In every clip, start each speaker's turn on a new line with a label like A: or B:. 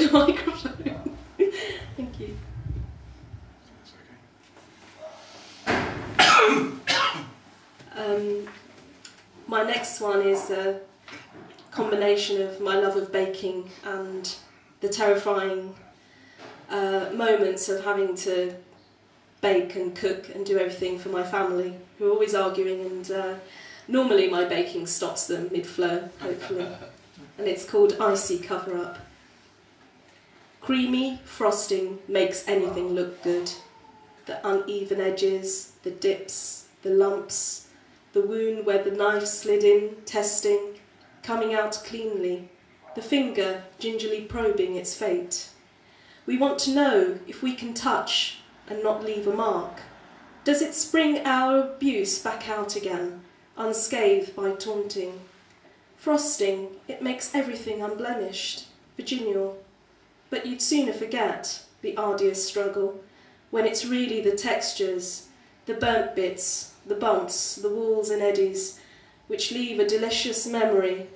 A: the microphone. Thank you. My next one is a combination of my love of baking and the terrifying moments of having to bake and cook and do everything for my family, who are always arguing, and normally my baking stops them mid-flow, hopefully. And it's called Icy Cover Up. Creamy frosting makes anything look good. The uneven edges, the dips, the lumps, the wound where the knife slid in, testing, coming out cleanly, the finger gingerly probing its fate. We want to know if we can touch and not leave a mark. Does it spring our abuse back out again, unscathed by taunting? Frosting, it makes everything unblemished, virginal. But you'd sooner forget the arduous struggle when it's really the textures, the burnt bits, the bumps, the walls and eddies, which leave a delicious memory.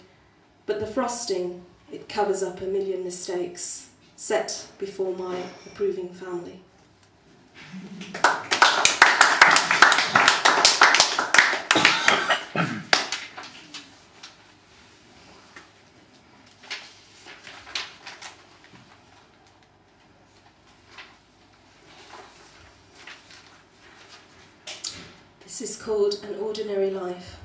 A: But the frosting, it covers up a million mistakes, set before my approving family. This is called An Ordinary Life.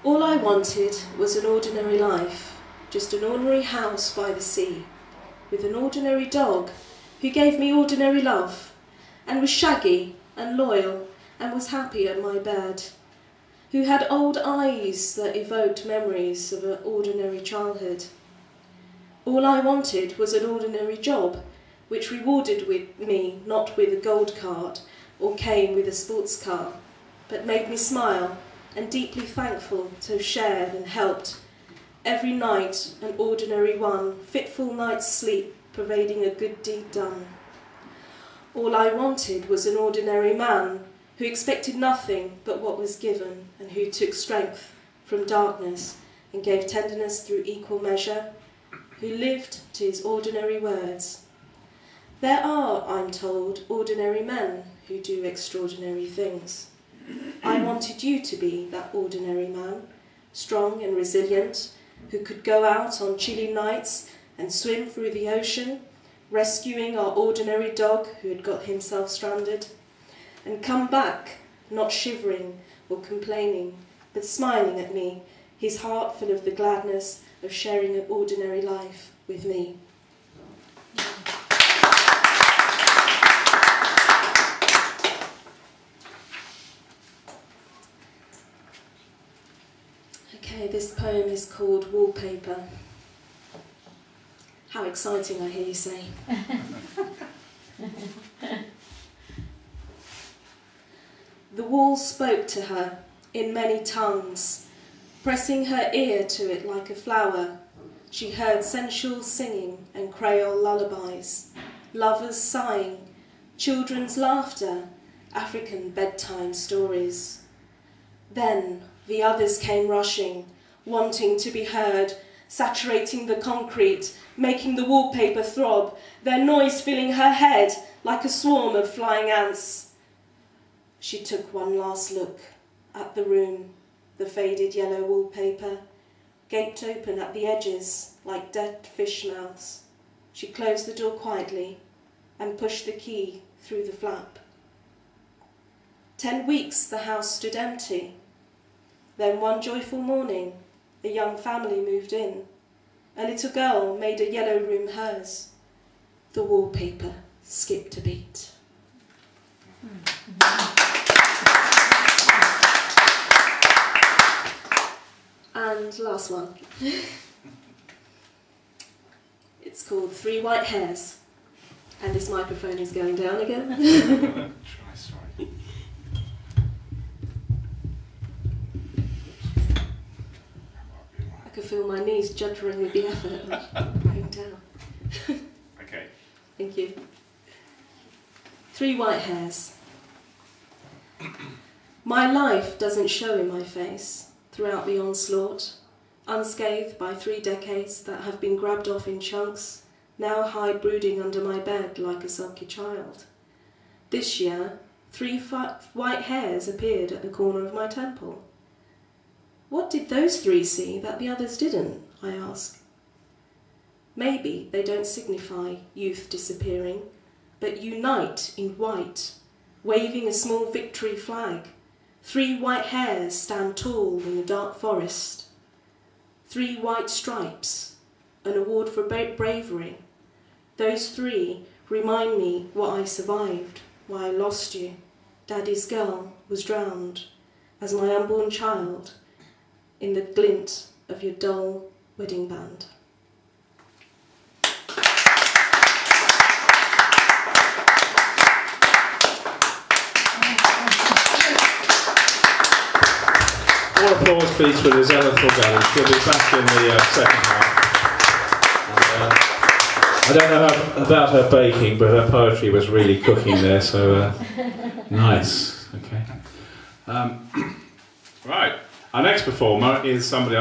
A: All I wanted was an ordinary life, just an ordinary house by the sea, with an ordinary dog who gave me ordinary love, and was shaggy and loyal and was happy at my bed, who had old eyes that evoked memories of an ordinary childhood. All I wanted was an ordinary job, which rewarded me not with a gold card or came with a sports car, but made me smile and deeply thankful to have shared and helped every night an ordinary one, fitful night's sleep pervading a good deed done. All I wanted was an ordinary man who expected nothing but what was given, and who took strength from darkness and gave tenderness through equal measure, who lived to his ordinary words. There are, I'm told, ordinary men who do extraordinary things. I wanted you to be that ordinary man, strong and resilient, who could go out on chilly nights and swim through the ocean, rescuing our ordinary dog who had got himself stranded, and come back, not shivering or complaining, but smiling at me, his heart full of the gladness of sharing an ordinary life with me. Okay, this poem is called Wallpaper. How exciting, I hear you say. The wall spoke to her in many tongues, pressing her ear to it like a flower. She heard sensual singing and Creole lullabies, lovers sighing, children's laughter, African bedtime stories. Then the others came rushing, wanting to be heard, saturating the concrete, making the wallpaper throb, their noise filling her head like a swarm of flying ants. She took one last look at the room, the faded yellow wallpaper, gaped open at the edges like dead fish mouths. She closed the door quietly and pushed the key through the flap. 10 weeks the house stood empty. Then one joyful morning, a young family moved in. A little girl made a yellow room hers. The wallpaper skipped a beat. And last one. It's called 3 White Hairs. And this microphone is going down again.
B: Try, sorry.
A: I could feel my knees juddering with the effort of going down.
B: Okay.
A: Thank you. 3 White Hairs. My life doesn't show in my face throughout the onslaught. unscathed by 3 decades that have been grabbed off in chunks, now hide brooding under my bed like a sulky child. This year, 3 white hairs appeared at the corner of my temple. What did those 3 see that the others didn't, I ask. Maybe they don't signify youth disappearing, but unite in white, waving a small victory flag. 3 white hairs stand tall in the dark forest. 3 white stripes, an award for bravery. Those 3 remind me what I survived, why I lost you. Daddy's girl was drowned as my unborn child in the glint of your dull wedding band.
B: More applause, please, for liz12. She'll be back in the second half. And, I don't know about her baking, but her poetry was really cooking there, so nice. Okay. Right. Our next performer is somebody